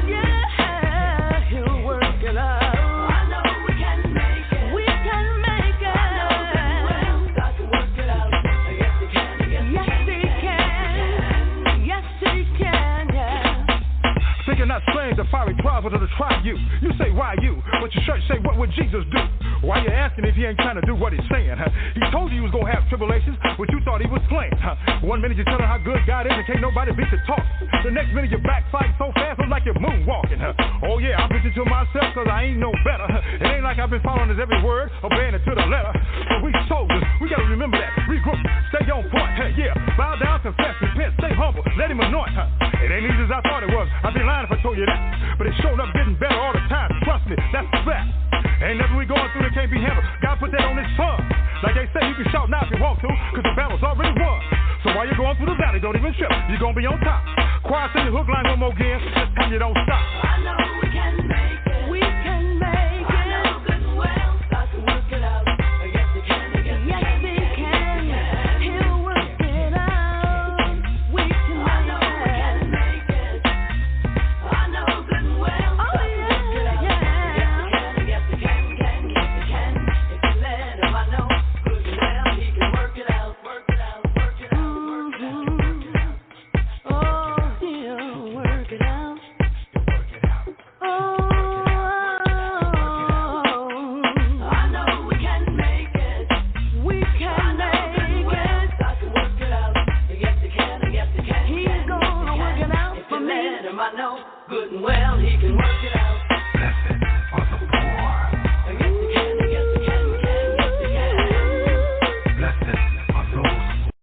Yeah, he'll work it out. I know we can make it. We can make it. I know good and well. God can work it out. Yes, he can. Yes, he can. Yes, he can. Yeah. Thinking not strange, the fiery trials were to try you. You say, why you? But your church say, what would Jesus do? Why you asking if he ain't trying to do what he's saying? He told you he was going to have tribulations, but you thought he was playing. 1 minute you tell him how good God is and can't nobody beat the talk. The next minute you're backsliding so fast, it's like you're moonwalking. Oh yeah, I'm preaching to myself because I ain't no better. It ain't like I've been following his every word, obeying it to the letter. But we soldiers, we got to remember that. Regroup, stay on point. Yeah, bow down, confess, repent, stay humble, let him anoint. It ain't easy as I thought it was. I'd be lying if I told you that. But it showed up getting better all the time. Trust me, that's the fact. Ain't nothing we going through that can't be handled. God put that on his son. Like they say, you can shout now if you want to, because the battle's already won. So while you're going through the valley, don't even trip. You're going to be on top. Choir, sing the hook line one more again. This time you don't stop. I know we can make it. We can make it. I know good and well. God can work it out. Yes, he can. Yes, he can. He'll work it out. We can make it. I know good and well. God can work it out. Yes, he can. Yes, he can. If you let him, I know good and well. He can work it out. Work it out. Work it out. Work it out. Work it out. him, I know good and well he can work it out.